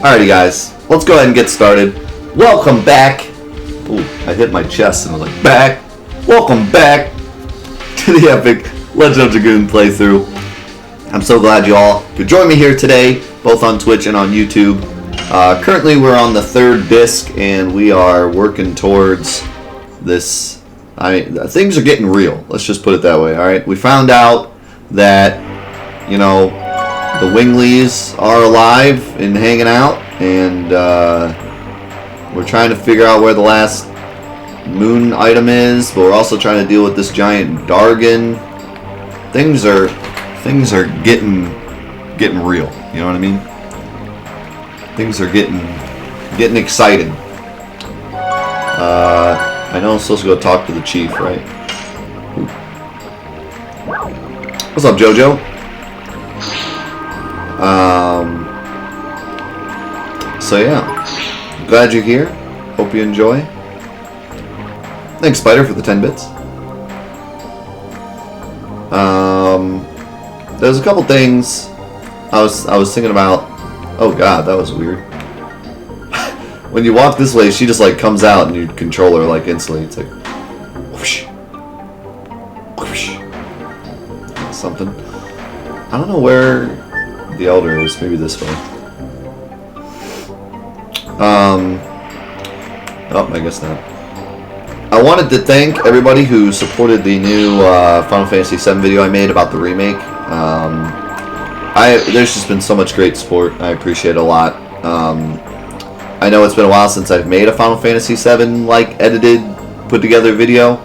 Alrighty guys, let's go ahead and get started. Welcome back. Ooh, I hit my chest and I was like, back. Welcome back to the epic Legend of Dragoon playthrough. I'm so glad you all could join me here today, both on Twitch and on YouTube. Currently we're on the third disc and we are working towards this. Things are getting real. Let's just put it that way, alright? We found out that, you know, the wigglies are alive and hanging out, and we're trying to figure out where the last moon item is, but we're also trying to deal with this giant Dragoon. Things are getting real. You know what I mean? Things are getting exciting. I know I'm supposed to go talk to the chief, right? Ooh. What's up, JoJo? So yeah, glad you're here. Hope you enjoy. Thanks, Spider, for the 10 bits. There's a couple things I was thinking about. Oh god, that was weird. When you walk this way, she just like comes out and you control her like instantly. It's like whoosh, whoosh. Something. I don't know where the Elder is. Maybe this way. Oh, I guess not. I wanted to thank everybody who supported the new Final Fantasy VII video I made about the remake. There's just been so much great support. I appreciate it a lot. I know it's been a while since I've made a Final Fantasy VII like edited, put together video.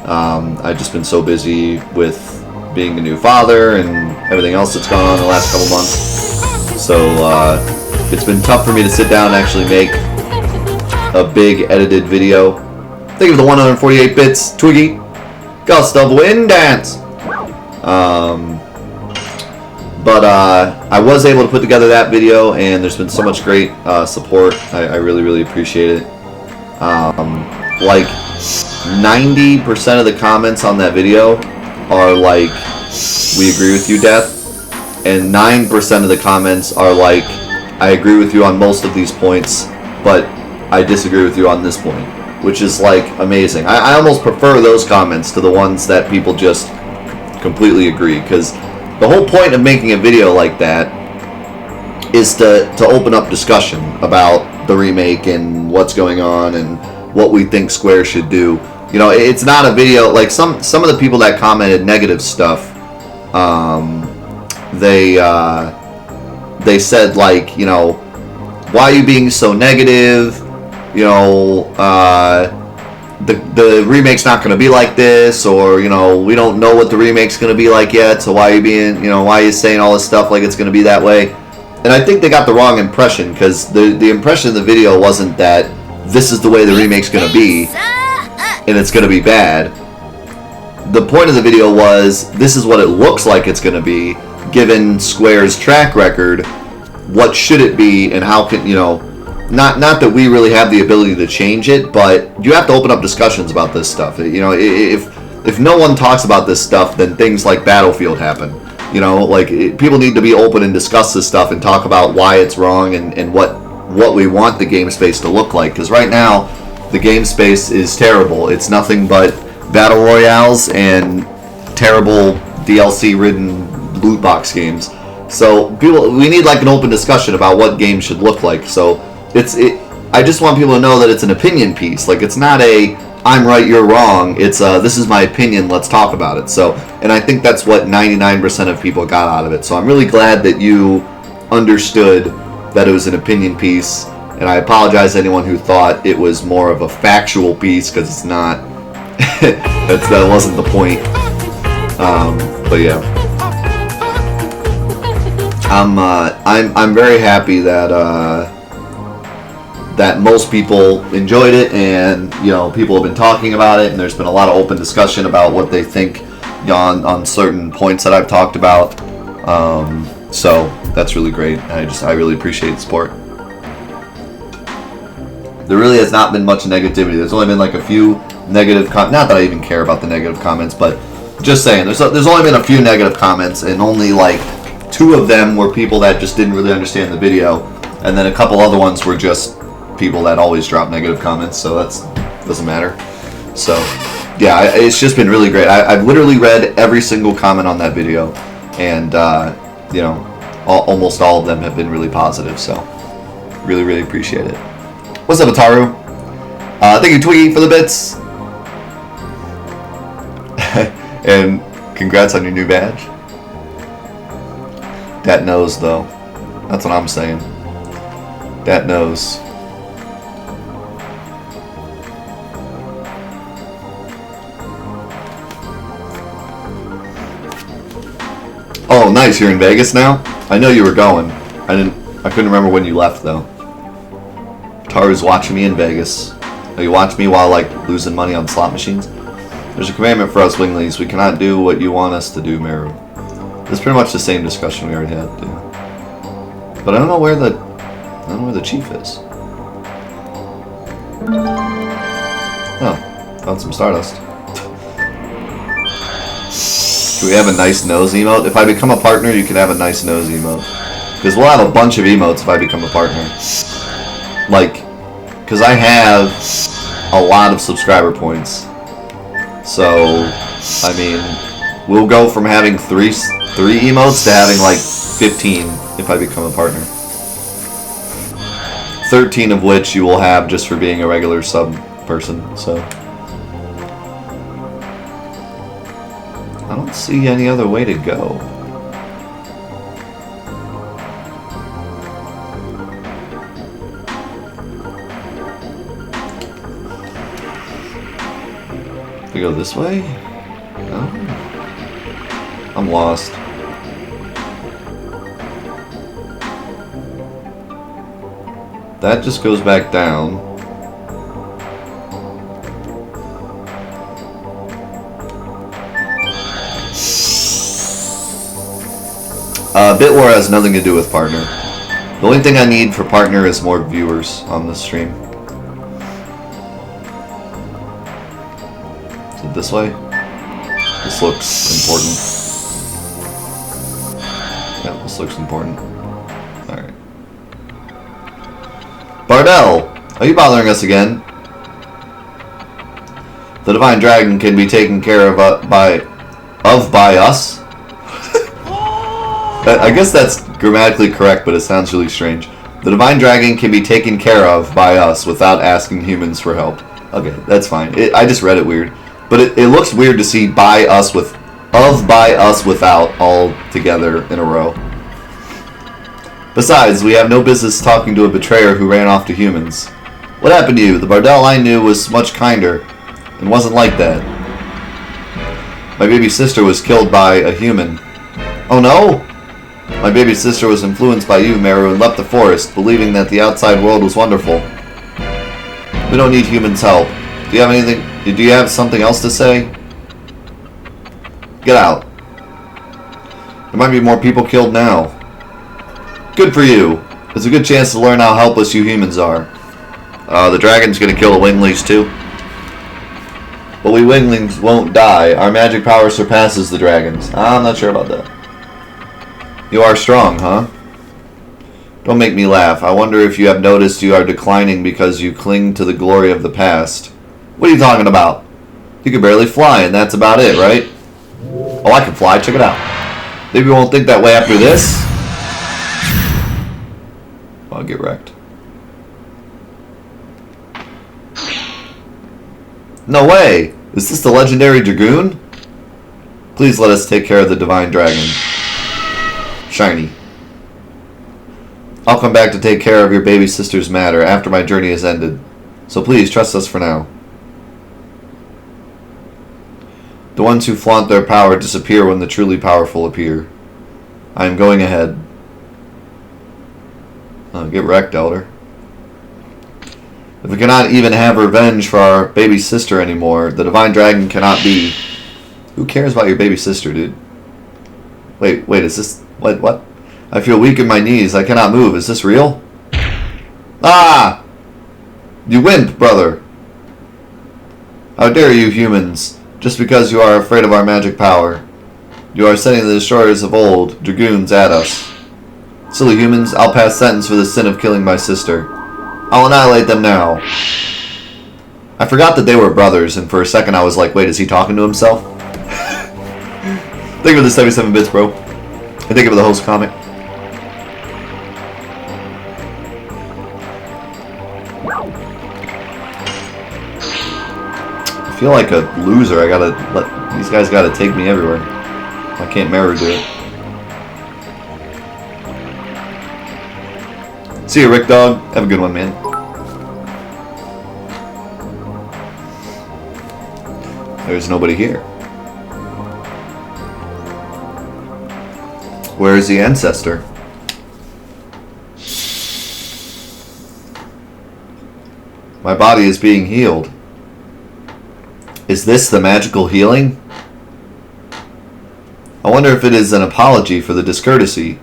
I've just been so busy with being a new father and everything else that's gone on in the last couple months. So it's been tough for me to sit down and actually make a big edited video. Think of the 148 bits, Twiggy. Gust of Wind Dance. But I was able to put together that video, and there's been so much great support. I really appreciate it. Like 90% of the comments on that video are like, we agree with you, Death. And 9% of the comments are like, I agree with you on most of these points, but I disagree with you on this point. Which is like amazing. I almost prefer those comments to the ones that people just completely agree, because the whole point of making a video like that is to open up discussion about the remake and what's going on and what we think Square should do. You know, it's not a video like some of the people that commented negative stuff. They said, like, you know, why are you being so negative? You know, the remake's not going to be like this, or, you know, we don't know what the remake's going to be like yet, so why are you being, you know, why are you saying all this stuff like it's going to be that way? And I think they got the wrong impression, because the impression of the video wasn't that this is the way the remake's going to be, and it's going to be bad. The point of the video was, this is what it looks like it's going to be, given Square's track record. What should it be, and how can, you know, not that we really have the ability to change it, but you have to open up discussions about this stuff. You know, if no one talks about this stuff, then things like Battlefield happen. You know, like, people need to be open and discuss this stuff and talk about why it's wrong and what we want the game space to look like. Because right now, the game space is terrible. It's nothing but battle royales and terrible DLC-ridden loot box games. So we need like an open discussion about what games should look like. So I just want people to know that it's an opinion piece. Like, it's not a I'm right, you're wrong. It's this is my opinion, let's talk about it. So, and I think that's what 99% of people got out of it. So I'm really glad that you understood that it was an opinion piece. And I apologize to anyone who thought it was more of a factual piece, because it's not. That wasn't the point. But yeah. I'm very happy that that most people enjoyed it, and, you know, people have been talking about it, and there's been a lot of open discussion about what they think on certain points that I've talked about. So that's really great. I really appreciate the support. There really has not been much negativity. There's only been like a few negative not that I even care about the negative comments, but just saying, there's only been a few negative comments, and only like 2 of them were people that just didn't really understand the video, And then a couple other ones were just people that always drop negative comments, so that's doesn't matter. So yeah, it's just been really great. I've literally read every single comment on that video, and you know, almost all of them have been really positive. So really appreciate it. What's up, Ataru? Thank you, Twiggy, for the bits. And congrats on your new badge. Dat knows, though. That's what I'm saying. Dat knows. Oh, nice. You're in Vegas now? I know you were going. I couldn't remember when you left, though. Taru's watching me in Vegas. Oh, you watch me while, like, losing money on slot machines? There's a commandment for us, wigglies. We cannot do what you want us to do, Meru. It's pretty much the same discussion we already had, yeah. But I don't know where the chief is. Oh, found some Stardust. Do we have a nice nose emote? If I become a partner, you can have a nice nose emote. Because we'll have a bunch of emotes if I become a partner. Like, because I have a lot of subscriber points. So, I mean, we'll go from having three emotes to having like 15 if I become a partner. 13 of which you will have just for being a regular sub person, so. I don't see any other way to go. We go this way? No? I'm lost. That just goes back down. Bitwar has nothing to do with partner. The only thing I need for partner is more viewers on this stream. Is it this way? This looks important. Yeah, this looks important. Alright. Bardell! Are you bothering us again? The Divine Dragon can be taken care of by us? I guess that's grammatically correct, but it sounds really strange. The Divine Dragon can be taken care of by us without asking humans for help. Okay, that's fine. I just read it weird. But it looks weird to see by us without all together in a row. Besides, we have no business talking to a betrayer who ran off to humans. What happened to you? The Bardell I knew was much kinder and wasn't like that. My baby sister was killed by a human. Oh no? My baby sister was influenced by you, Meru, and left the forest, believing that the outside world was wonderful. We don't need humans' help. Do you have something else to say? Get out. There might be more people killed now. Good for you. It's a good chance to learn how helpless you humans are. The dragon's gonna kill the wigglies too. But we wigglings won't die. Our magic power surpasses the dragon's. I'm not sure about that. You are strong, huh? Don't make me laugh. I wonder if you have noticed you are declining because you cling to the glory of the past. What are you talking about? You can barely fly, and that's about it, right? Oh, I can fly. Check it out. Maybe you won't think that way after this. I'll get wrecked. No way! Is this the legendary Dragoon? Please let us take care of the Divine Dragon. Shiny. I'll come back to take care of your baby sister's matter after my journey is ended. So please, trust us for now. The ones who flaunt their power disappear when the truly powerful appear. I am going ahead. Oh, get wrecked, Elder. If we cannot even have revenge for our baby sister anymore, the Divine Dragon cannot be... Who cares about your baby sister, dude? Wait, is this... What? I feel weak in my knees. I cannot move. Is this real? Ah! You wimp, brother. How dare you, humans, just because you are afraid of our magic power. You are sending the destroyers of old, Dragoons, at us. Silly humans, I'll pass sentence for the sin of killing my sister. I'll annihilate them now. I forgot that they were brothers, and for a second I was like, wait, is he talking to himself? Thank you for the 77 bits, bro. And thank you for the host comic. I feel like a loser. I gotta let these guys gotta take me everywhere. Why can't Meru do it? See you, Rick Dog. Have a good one, man. There's nobody here. Where is the ancestor? My body is being healed. Is this the magical healing? I wonder if it is an apology for the discourtesy.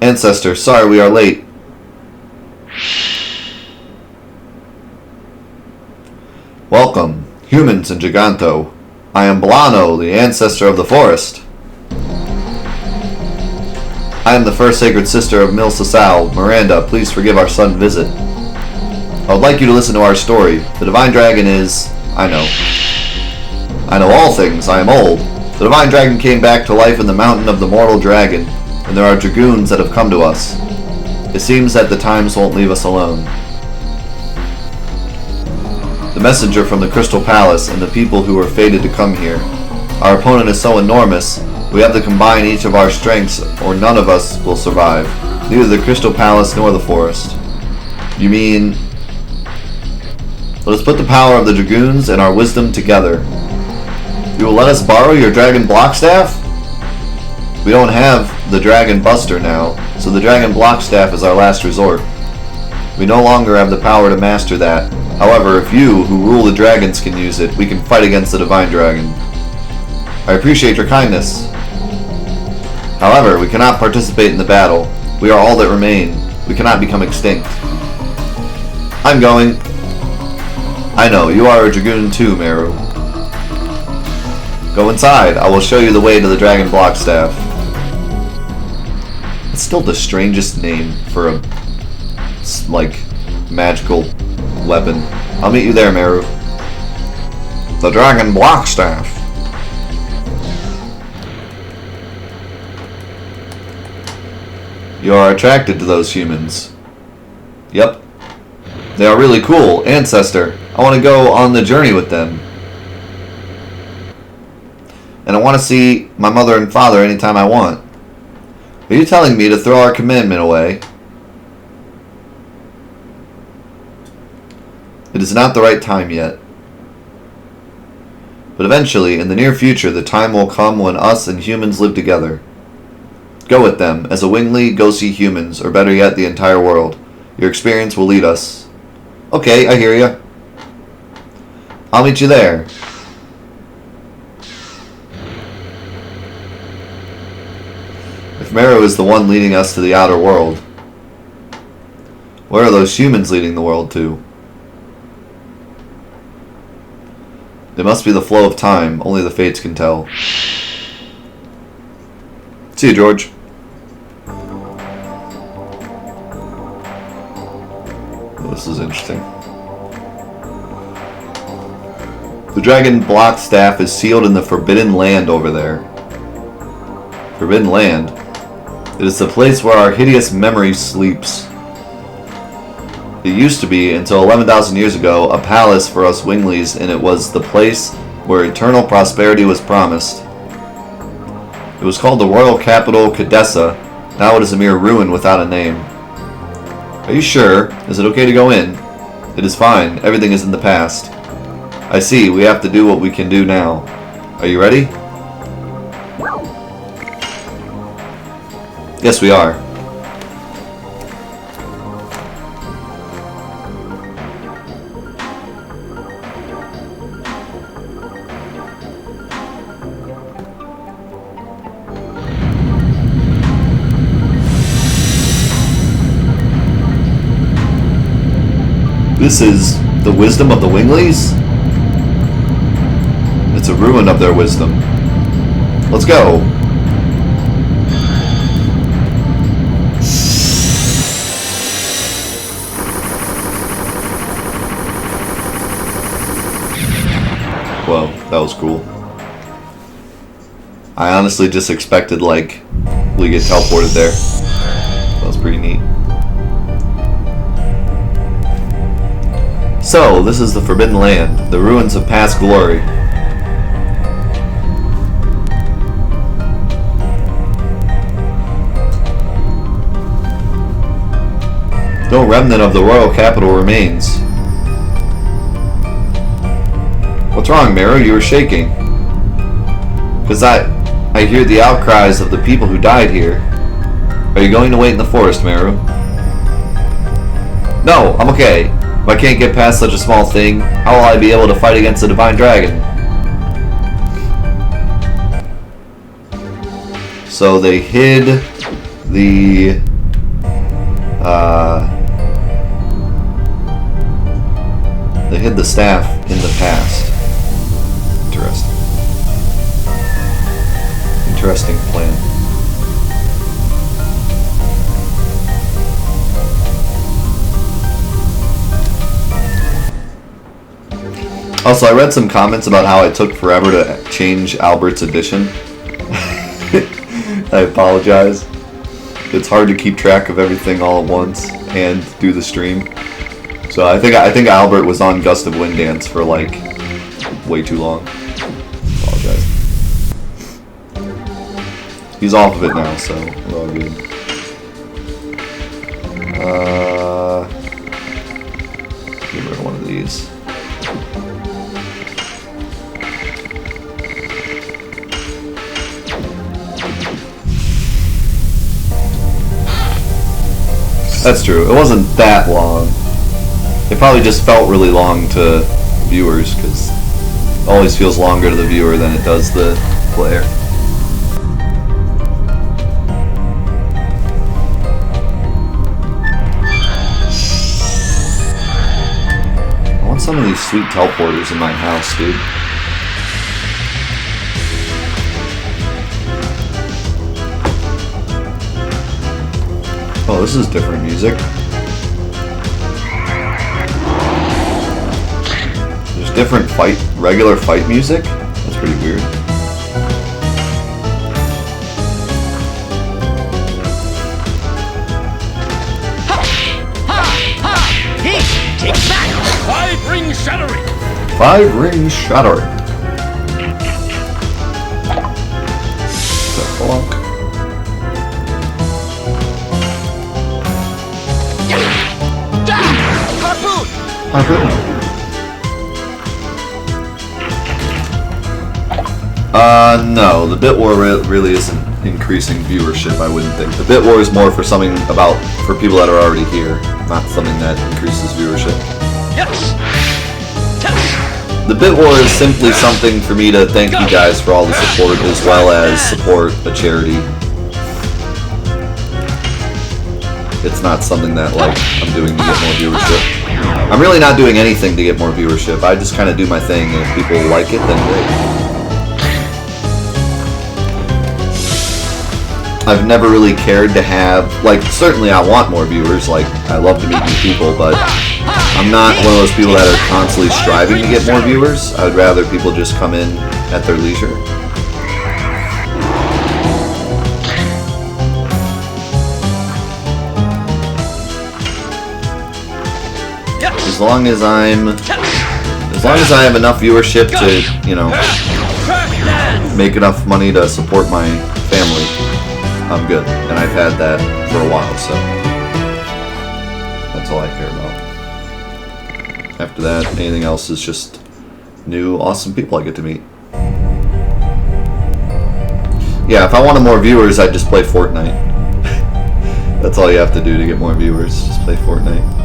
Ancestor, sorry we are late. Welcome, humans in Giganto. I am Blano, the ancestor of the forest. I am the first sacred sister of Mil Sasau. Miranda, please forgive our sudden visit. I would like you to listen to our story. The Divine Dragon is... I know all things. I am old. The Divine Dragon came back to life in the mountain of the Mortal Dragon, and there are Dragoons that have come to us. It seems that the times won't leave us alone. The messenger from the Crystal Palace and the people who were fated to come here. Our opponent is so enormous, we have to combine each of our strengths or none of us will survive. Neither the Crystal Palace nor the forest. You mean... Let us put the power of the Dragoons and our wisdom together. You will let us borrow your Dragon Block Staff? We don't have the Dragon Buster now, so the Dragon Block Staff is our last resort. We no longer have the power to master that. However, if you, who rule the dragons, can use it, we can fight against the Divine Dragon. I appreciate your kindness. However, we cannot participate in the battle. We are all that remain. We cannot become extinct. I'm going. I know, you are a Dragoon too, Meru. Go inside. I will show you the way to the Dragon Block Staff. It's still the strangest name for a, like, magical weapon. I'll meet you there, Meru. The Dragon Block Staff. You are attracted to those humans. Yep. They are really cool. Ancestor. I want to go on the journey with them. And I want to see my mother and father anytime I want. Are you telling me to throw our commandment away? It is not the right time yet. But eventually, in the near future, the time will come when us and humans live together. Go with them. As a wingly, go see humans, or better yet, the entire world. Your experience will lead us. Okay, I hear ya. I'll meet you there. If Meru is the one leading us to the outer world, where are those humans leading the world to? It must be the flow of time. Only the fates can tell. See you, George. Oh, this is interesting. The Dragon Block Staff is sealed in the Forbidden Land over there. Forbidden Land? It is the place where our hideous memory sleeps. It used to be, until 11,000 years ago, a palace for us wigglies, and it was the place where eternal prosperity was promised. It was called the Royal Capital Cadessa. Now it is a mere ruin without a name. Are you sure? Is it okay to go in? It is fine. Everything is in the past. I see. We have to do what we can do now. Are you ready? Yes, we are. This is the wisdom of the Wigglies? It's a ruin of their wisdom. Let's go. Whoa, that was cool. I honestly just expected, like, we get teleported there. That was pretty neat. So, this is the Forbidden Land, the ruins of past glory. No remnant of the royal capital remains. What's wrong, Meru? You were shaking. Because I hear the outcries of the people who died here. Are you going to wait in the forest, Meru? No, I'm okay. If I can't get past such a small thing, how will I be able to fight against the divine dragon? So they hid the staff in the past. Interesting. Interesting plan. Also, I read some comments about how it took forever to change Albert's edition. I apologize. It's hard to keep track of everything all at once and do the stream. So I think Albert was on Gust of Wind Dance for like way too long. Apologize. He's off of it now, so we're all good. Get rid of one of these. That's true. It wasn't that long. It probably just felt really long to viewers, because it always feels longer to the viewer than it does the player. I want some of these sweet teleporters in my house, dude. Oh, this is different music. There's different regular fight music? That's pretty weird. Take that! 5-ring shattering! 5-ring shattering. The fuck? Harpoon! No, the bit war really isn't increasing viewership, I wouldn't think. The bit war is more for something for people that are already here, not something that increases viewership. Yes. The bit war is simply something for me to thank you guys for all the support, as well as support a charity. It's not something that, like, I'm doing to get more viewership. I'm really not doing anything to get more viewership. I just kind of do my thing, and if people like it, then great. I've never really cared to have, like, certainly I want more viewers, like, I love to meet new people, but I'm not one of those people that are constantly striving to get more viewers. I would rather people just come in at their leisure. As long as I have enough viewership to, you know, make enough money to support my family, I'm good. And I've had that for a while, so that's all I care about. After that, anything else is just new, awesome people I get to meet. Yeah, if I wanted more viewers, I'd just play Fortnite. That's all you have to do to get more viewers, just play Fortnite.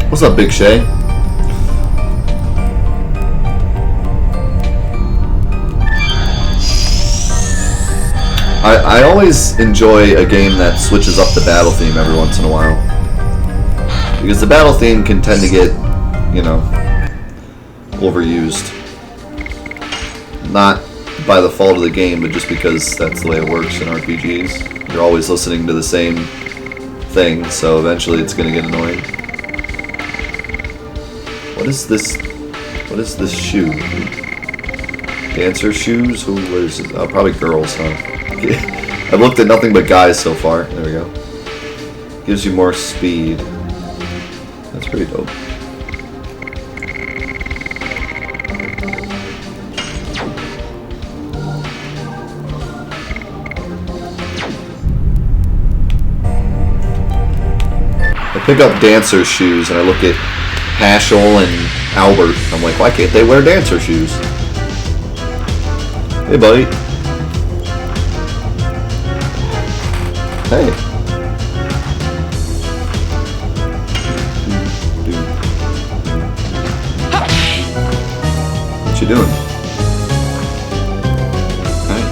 What's up, Big Shay? I always enjoy a game that switches up the battle theme every once in a while. Because the battle theme can tend to get, you know, overused. Not by the fault of the game, but just because that's the way it works in RPGs. You're always listening to the same thing, so eventually it's going to get annoying. What is this? What is this shoe? Dancer shoes? Who wears it? Oh, probably girls, huh? I've looked at nothing but guys so far. There we go. Gives you more speed. That's pretty dope. I pick up dancer shoes and I look at Hashel and Albert. I'm like, why can't they wear dancer shoes? Hey, buddy. Hey. What you doing? Hey.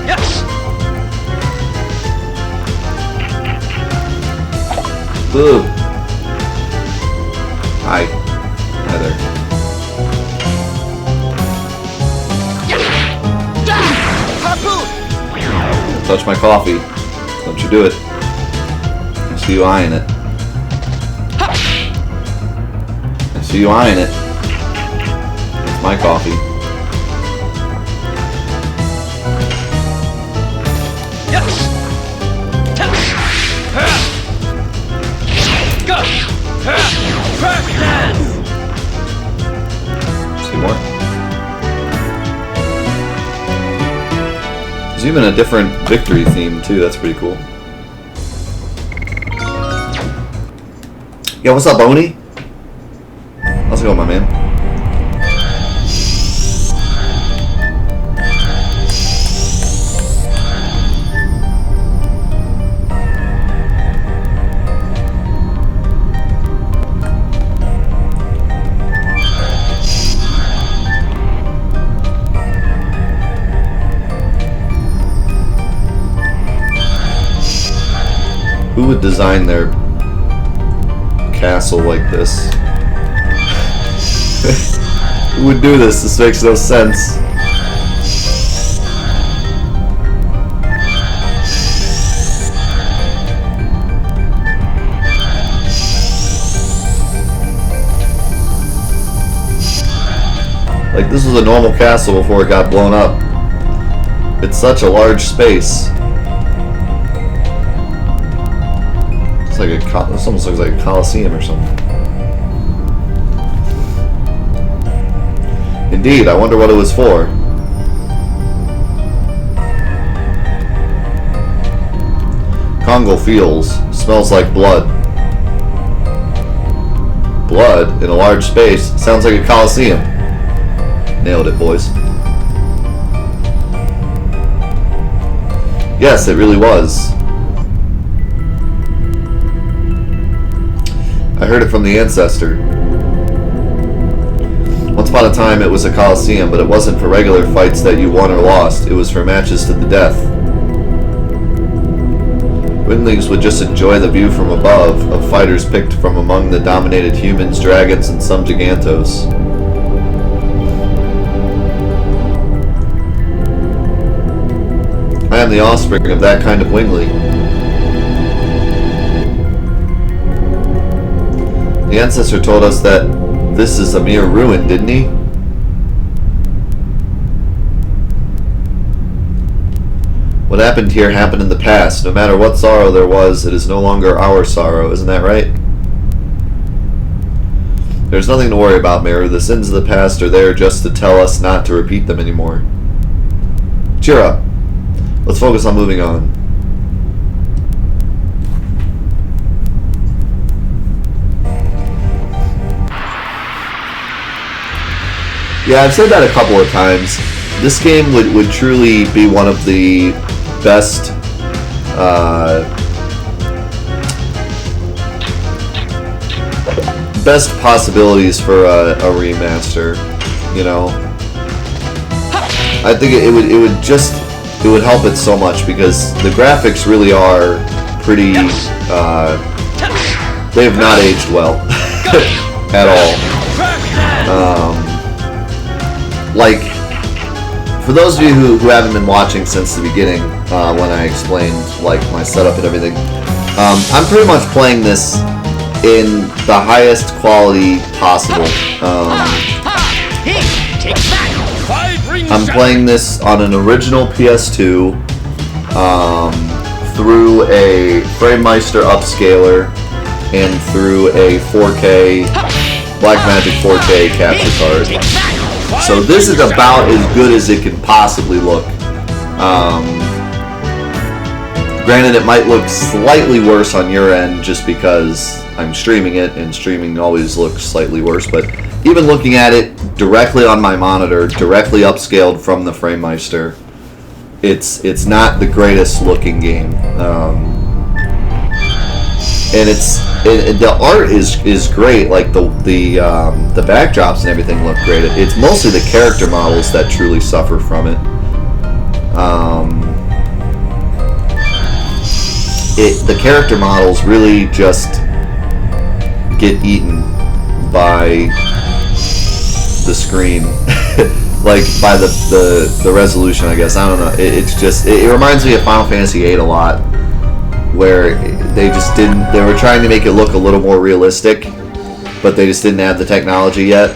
Yes. Boo. Hi. Hi there. Harpoon. Touch my coffee. Don't you do it. I see you eyeing it. I see you eyeing it. It's my coffee. Yes. Go. Crash dance. See more? There's even a different victory theme too, that's pretty cool. Yo, what's up, Boney? How's it going, my man? Who would design their castle like this? Who would do this? This makes no sense. Like, this was a normal castle before it got blown up. It's such a large space. This almost looks like a Coliseum or something. Indeed, I wonder what it was for. Congo feels. Smells like blood. Blood in a large space. Sounds like a Coliseum. Nailed it, boys. Yes, it really was. I heard it from the ancestor. Once upon a time it was a Coliseum, but it wasn't for regular fights that you won or lost. It was for matches to the death. Wigglies would just enjoy the view from above of fighters picked from among the dominated humans, dragons, and some gigantos. I am the offspring of that kind of wingly. The ancestor told us that this is a mere ruin, didn't he? What happened here happened in the past. No matter what sorrow there was, it is no longer our sorrow. Isn't that right? There's nothing to worry about, Mirror. The sins of the past are there just to tell us not to repeat them anymore. Cheer up. Let's focus on moving on. Yeah, I've said that a couple of times. This game would truly be one of the best best possibilities for a remaster. You know, I think it would help it so much because the graphics really are pretty. They have not aged well at all. Like, for those of you who haven't been watching since the beginning, when I explained like my setup and everything, I'm pretty much playing this in the highest quality possible. I'm playing this on an original PS2 through a FrameMeister upscaler and through a 4K Blackmagic 4K capture card. So this is about as good as it can possibly look. Granted, it might look slightly worse on your end just because I'm streaming it, and streaming always looks slightly worse, but even looking at it directly on my monitor, directly upscaled from the FrameMeister, it's not the greatest looking game. And the art is great, like the backdrops and everything look great. It's mostly the character models that truly suffer from it. The character models really just get eaten by the screen, like by the resolution, I guess. I don't know. It reminds me of Final Fantasy VIII a lot, where they were trying to make it look a little more realistic, but they just didn't have the technology yet.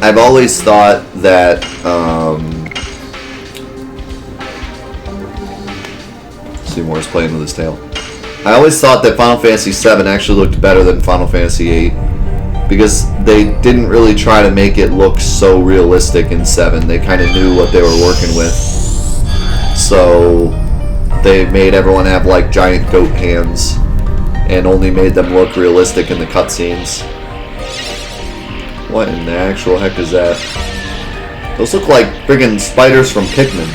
I've always thought that Seymour's playing with his tail. I always thought that Final Fantasy VII actually looked better than Final Fantasy VIII, because they didn't really try to make it look so realistic in 7. They kind of knew what they were working with. So they made everyone have like giant goat hands and only made them look realistic in the cutscenes. What in the actual heck is that? Those look like friggin' spiders from Pikmin.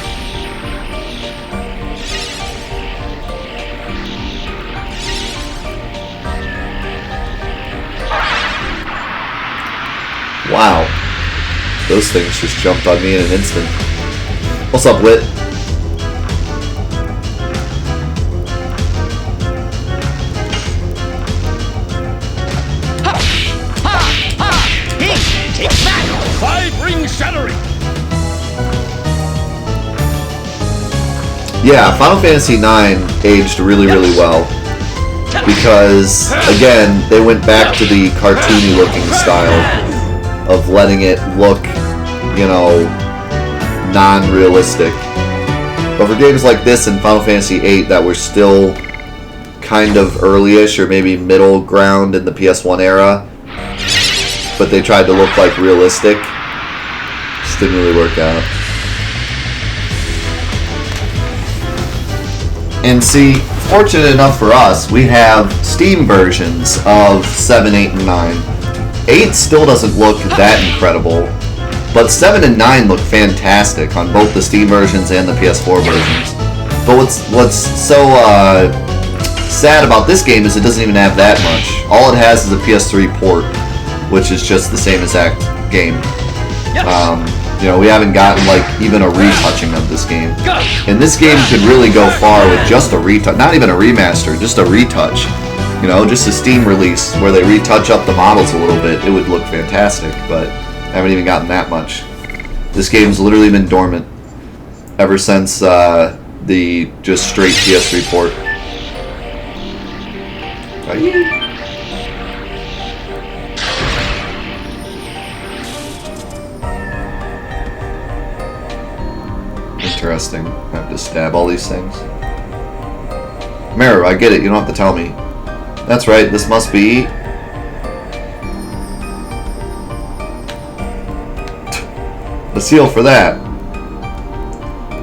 Wow. Those things just jumped on me in an instant. What's up, Wit? Yeah, Final Fantasy IX aged really, really well. Because, again, they went back to the cartoony looking style of letting it look, you know, non-realistic. But for games like this and Final Fantasy VIII that were still kind of early-ish or maybe middle ground in the PS1 era, but they tried to look like realistic, just didn't really work out. And see, fortunate enough for us, we have Steam versions of 7, 8, and 9. 8 still doesn't look that incredible, but 7 and 9 look fantastic on both the Steam versions and the PS4 versions. But what's so sad about this game is it doesn't even have that much. All it has is a PS3 port, which is just the same exact game. You know, we haven't gotten like even a retouching of this game. And this game could really go far with just a retouch, not even a remaster, just a retouch. You know, just a Steam release where they retouch up the models a little bit. It would look fantastic, but I haven't even gotten that much. This game's literally been dormant ever since the just straight PS3 port. Interesting. I have to stab all these things. Mirror, I get it. You don't have to tell me. That's right. This must be... the seal for that.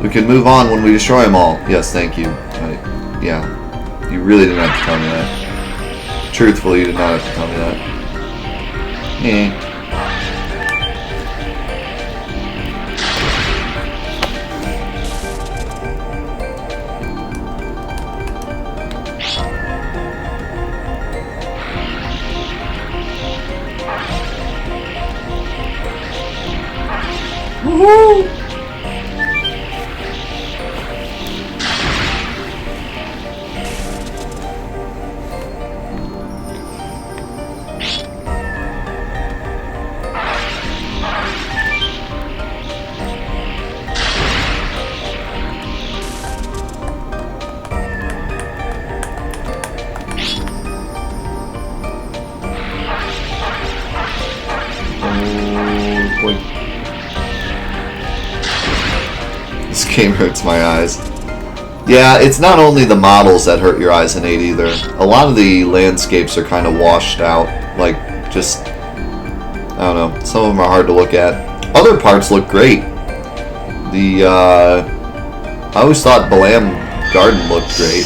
We can move on when we destroy them all. Yes, thank you. Yeah. You really didn't have to tell me that. Truthfully, you did not have to tell me that. Woohoo! game hurts my eyes. Yeah, it's not only the models that hurt your eyes in 8 either. A lot of the landscapes are kind of washed out. Like, just... I don't know. Some of them are hard to look at. Other parts look great. I always thought Balam Garden looked great.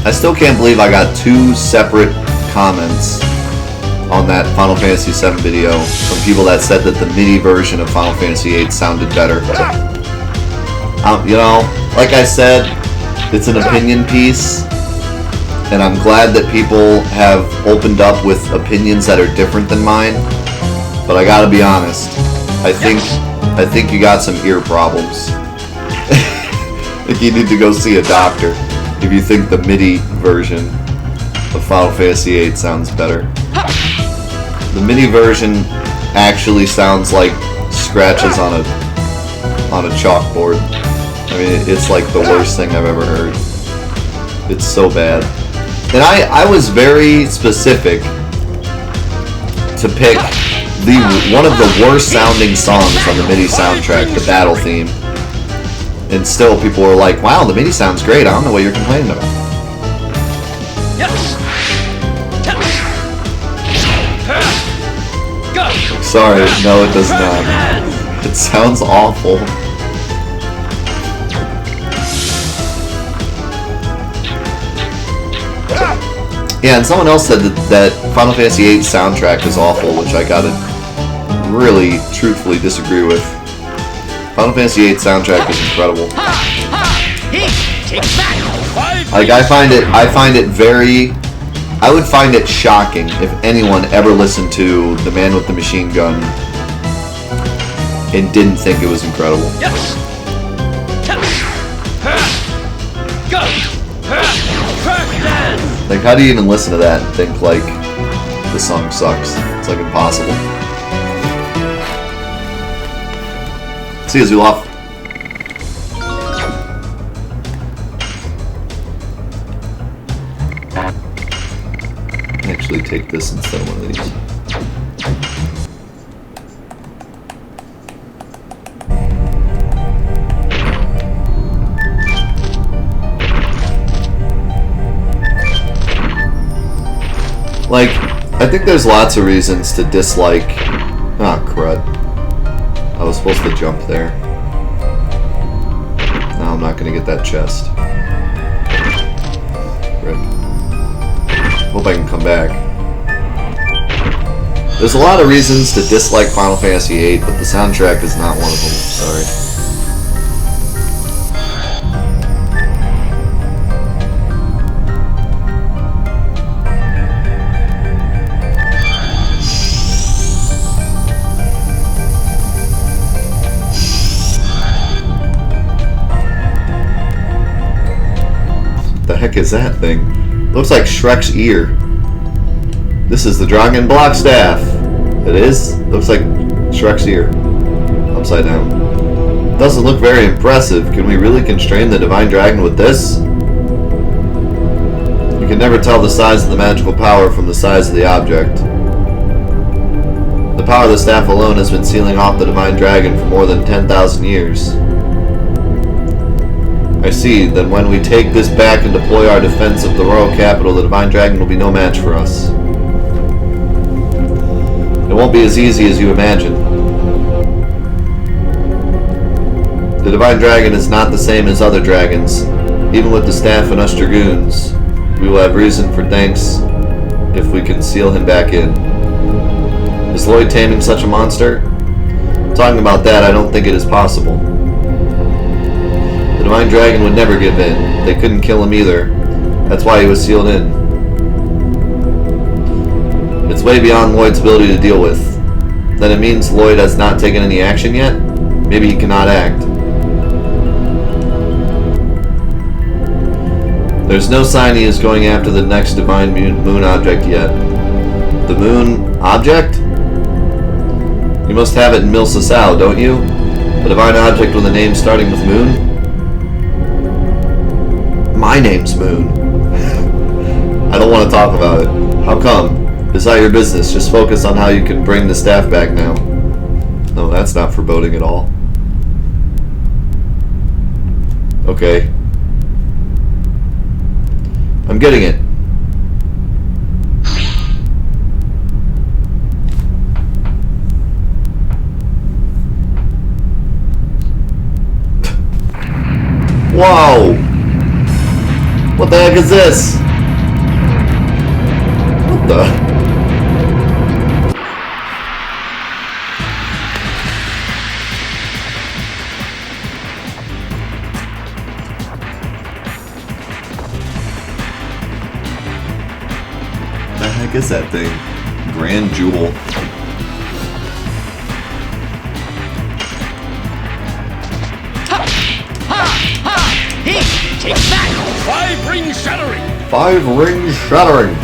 I still can't believe I got 2 separate comments on that Final Fantasy VII video from people that said that the MIDI version of Final Fantasy VIII sounded better. You know, like I said, it's an opinion piece, and I'm glad that people have opened up with opinions that are different than mine. But I gotta be honest, I think you got some ear problems. I think you need to go see a doctor if you think the MIDI version of Final Fantasy VIII sounds better. The MIDI version actually sounds like scratches on a chalkboard. I mean, it's like the worst thing I've ever heard. It's so bad. And I was very specific to pick one of the worst sounding songs on the MIDI soundtrack, the battle theme. And still people were like, wow, the MIDI sounds great. I don't know what you're complaining about. Yes. Go. Sorry, no it does not. It sounds awful. Yeah, and someone else said that Final Fantasy VIII soundtrack is awful, which I gotta really, truthfully disagree with. Final Fantasy VIII soundtrack is incredible. Like, I would find it shocking if anyone ever listened to The Man with the Machine Gun and didn't think it was incredible. Yes. Go. Like, how do you even listen to that and think, like, the song sucks? It's, like, impossible. See you, Zulov. Actually take this instead of one of these. Like, I think there's lots of reasons to dislike... Ah, crud. I was supposed to jump there. No, I'm not gonna get that chest. Rip. Hope I can come back. There's a lot of reasons to dislike Final Fantasy VIII, but the soundtrack is not one of them. Sorry. The heck is that thing? Looks like Shrek's ear. This is the Dragoon block staff. It is? Looks like Shrek's ear. Upside down. Doesn't look very impressive. Can we really constrain the Divine Dragon with this? You can never tell the size of the magical power from the size of the object. The power of the staff alone has been sealing off the Divine Dragon for more than 10,000 years. I see, then when we take this back and deploy our defense of the royal capital, the Divine Dragon will be no match for us. It won't be as easy as you imagine. The Divine Dragon is not the same as other dragons. Even with the staff and us Dragoons, we will have reason for thanks if we can seal him back in. Is Lloyd taming such a monster? Talking about that, I don't think it is possible. The Divine Dragon would never give in. They couldn't kill him either. That's why he was sealed in. It's way beyond Lloyd's ability to deal with. Then it means Lloyd has not taken any action yet? Maybe he cannot act. There's no sign he is going after the next divine moon object yet. The moon object? You must have it in Mil Sasau, don't you? A divine object with a name starting with Moon? My name's Moon. I don't want to talk about it. How come? It's not your business. Just focus on how you can bring the staff back now. No, that's not foreboding at all. Okay. I'm getting it. Whoa! What the heck is this? What the? What the heck is that thing? Grand Jewel. Take that! 5 ring shattering! 5 ring shattering!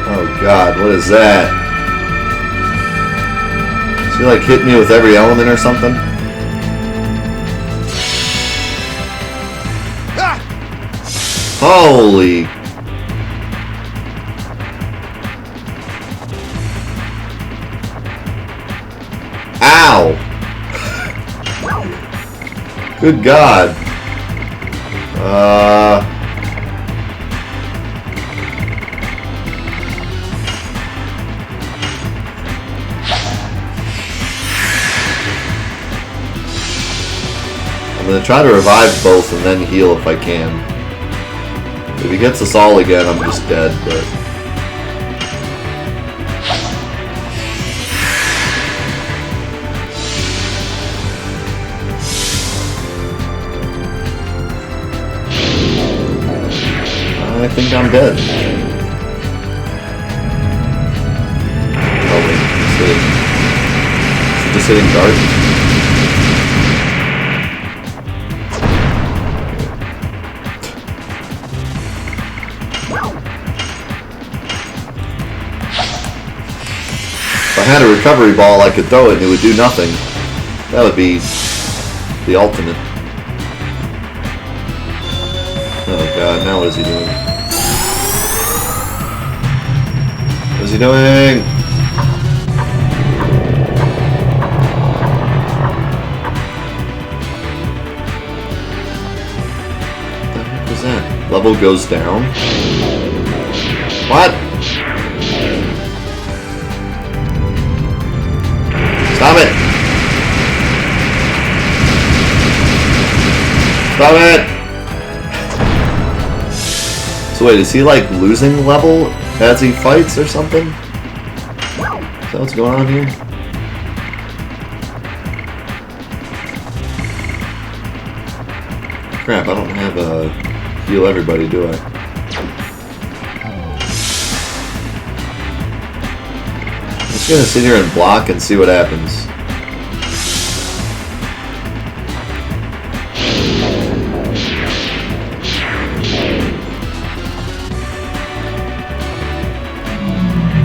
Oh god, what is that? Is he like hitting me with every element or something? Holy! Ow! Good God! I'm gonna try to revive both and then heal if I can. If he gets us all again, I'm just dead, but... I think I'm dead. Oh wait, is it just hitting guard? If I had a recovery ball, I could throw it and it would do nothing. That would be the ultimate. Oh god, now what is he doing? What is he doing? What the heck was that? Level goes down? What? Stop it! Stop it! So wait, is he like losing level as he fights or something? Is that what's going on here? Crap, I don't have a heal everybody, do I? I'm just gonna sit here and block and see what happens.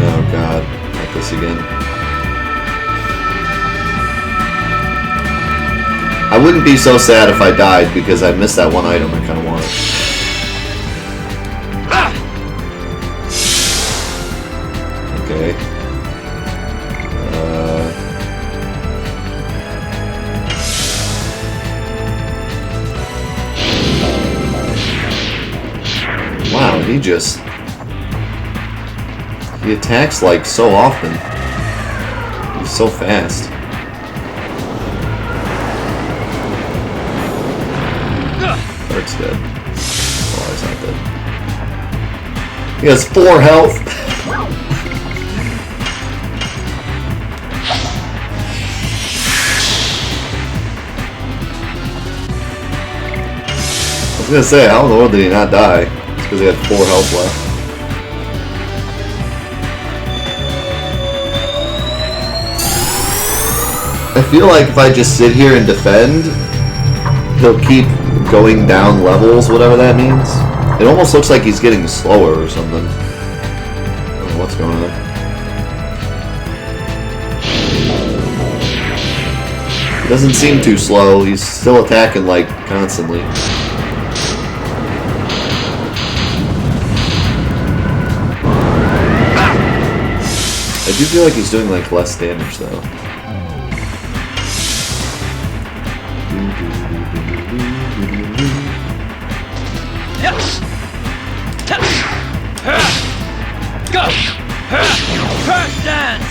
Oh god, not this again. I wouldn't be so sad if I died because I missed that one item I kinda wanted. Okay. Wow, he attacks like so often. He's so fast. Bart's dead. Oh, he's not dead. He has 4 health. I was gonna say, how in the world did he not die? It's because he had 4 health left. I feel like if I just sit here and defend, he'll keep going down levels, whatever that means. It almost looks like he's getting slower or something. I don't know what's going on. He doesn't seem too slow. He's still attacking, like, constantly. I do feel like he's doing, like, less damage, though. Go! First dance!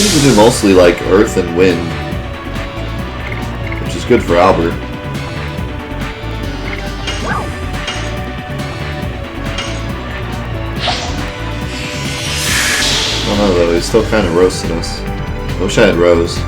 To do mostly like earth and wind, which is good for Albert. I don't know though, he's still kind of roasting us. I wish I had Rose.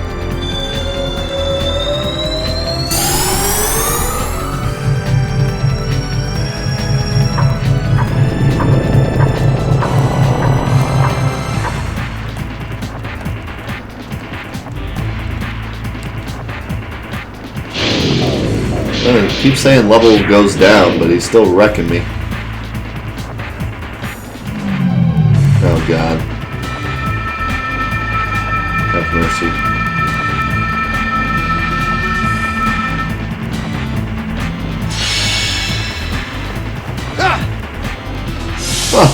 I keep saying level goes down, but he's still wrecking me. Oh God. Have mercy. Oh.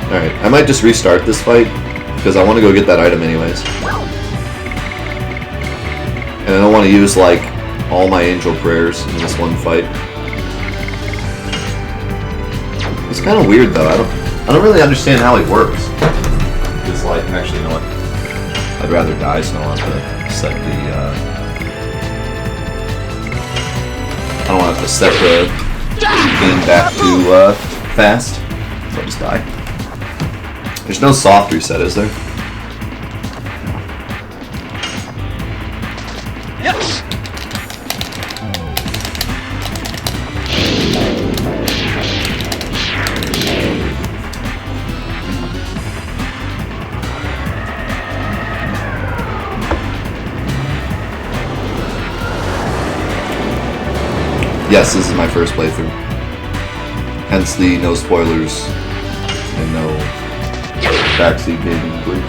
Alright, I might just restart this fight, because I want to go get that item anyways. And I don't want to use, like, all my angel prayers in this one fight. It's kind of weird, though. I don't really understand how it works. It's like, actually, you know what? I'd rather die, so I don't have to set the, I don't have to set the game back too, fast. So I'll just die. There's no soft reset, is there? Yes, this is my first playthrough. Hence the no spoilers and no backseat gaming, please.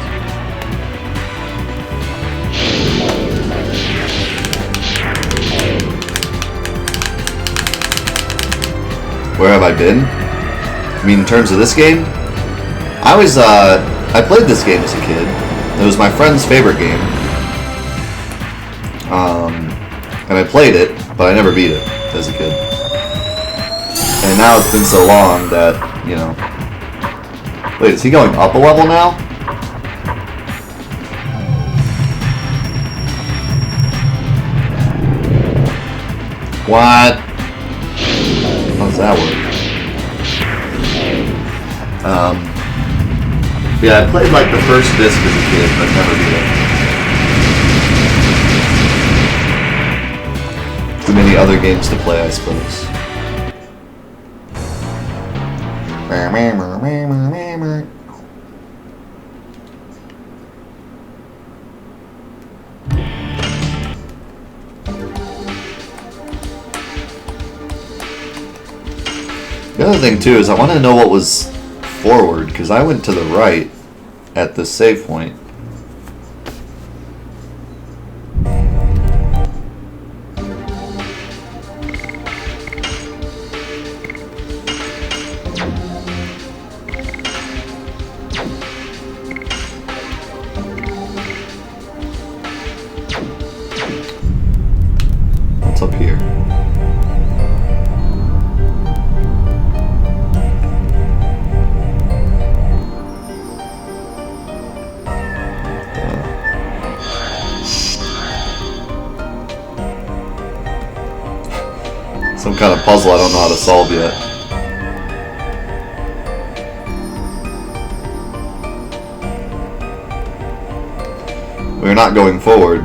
Where have I been? I mean, in terms of this game? I played this game as a kid. It was my friend's favorite game. And I played it, but I never beat it as a kid. And now it's been so long that, you know... Wait, is he going up a level now? What? How does that work? Yeah, I played like the first disc as a kid, but never beat it. Too many other games to play, I suppose. The other thing too is I want to know what was forward, because I went to the right at the save point. What's up here? Some kind of puzzle I don't know how to solve yet. We're not going forward.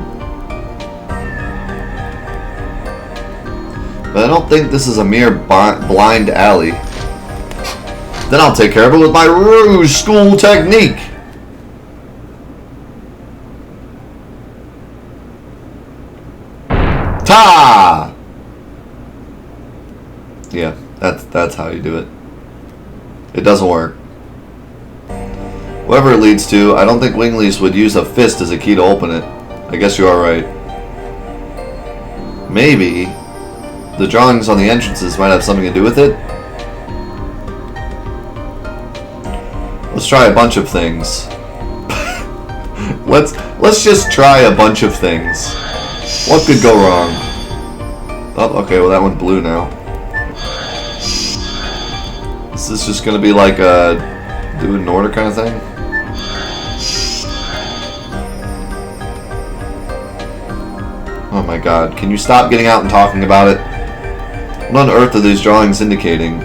But I don't think this is a mere blind alley. Then I'll take care of it with my Rouge School technique. Ta! Yeah, that's how you do it. It doesn't work. Whoever it leads to, I don't think Wigglies would use a fist as a key to open it. I guess you are right. Maybe the drawings on the entrances might have something to do with it. Let's try a bunch of things. Let's just try a bunch of things. What could go wrong? Oh, okay, well that went blue now. Is this just gonna be like a do it in order kind of thing? Oh my god, can you stop getting out and talking about it? What on earth are these drawings indicating?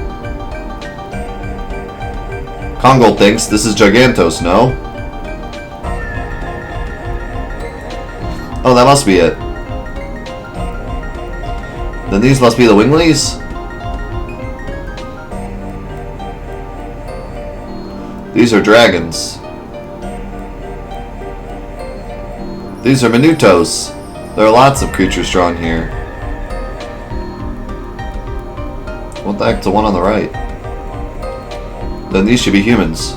Kongol thinks this is Gigantos, no? Oh, that must be it. Then these must be the Wigglies? These are dragons. These are Minutos. There are lots of creatures drawn here. What the heck's the one on the right? Then these should be humans.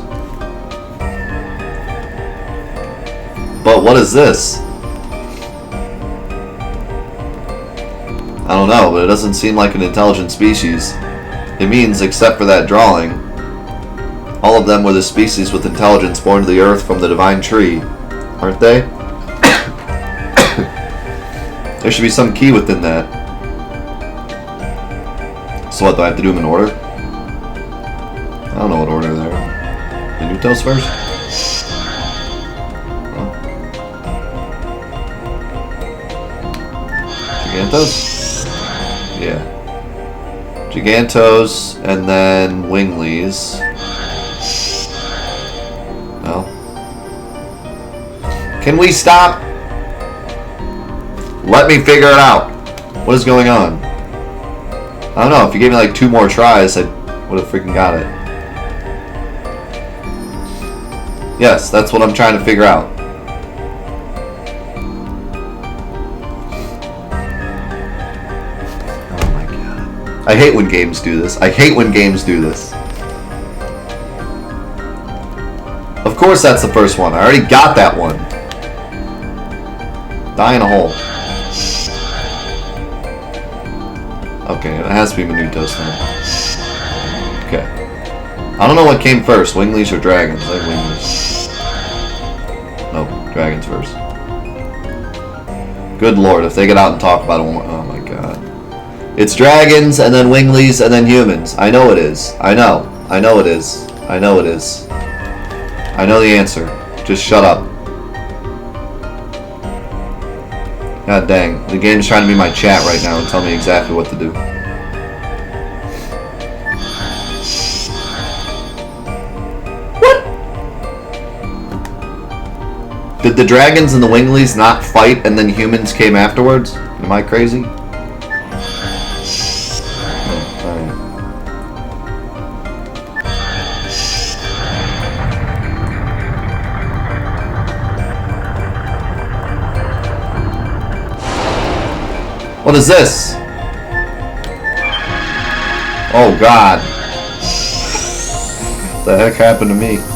But what is this? I don't know, but it doesn't seem like an intelligent species. It means, except for that drawing, all of them were the species with intelligence born to the earth from the divine tree. Aren't they? There should be some key within that. So what, do I have to do them in order? I don't know what order they're in. Minutos first? Oh. Gigantos? Yeah. Gigantos, and then Wigglies. No. Can we stop? Let me figure it out. What is going on? I don't know. If you gave me like 2 more tries, I would have freaking got it. Yes, that's what I'm trying to figure out. Oh my god. I hate when games do this. I hate when games do this. Of course that's the first one. I already got that one. Die in a hole. Okay, it has to be Minutos then. Okay. I don't know what came first, Wigglies or dragons. I think Wigglies. Nope, dragons first. Good lord, if they get out and talk about it, oh my god. It's dragons, and then Wigglies, and then humans. I know it is. I know. I know it is. I know it is. I know the answer. Just shut up. God dang. The game's trying to be my chat right now and tell me exactly what to do. What? Did the dragons and the Wigglies not fight and then humans came afterwards? Am I crazy? What is this? Oh god. The heck happened to me?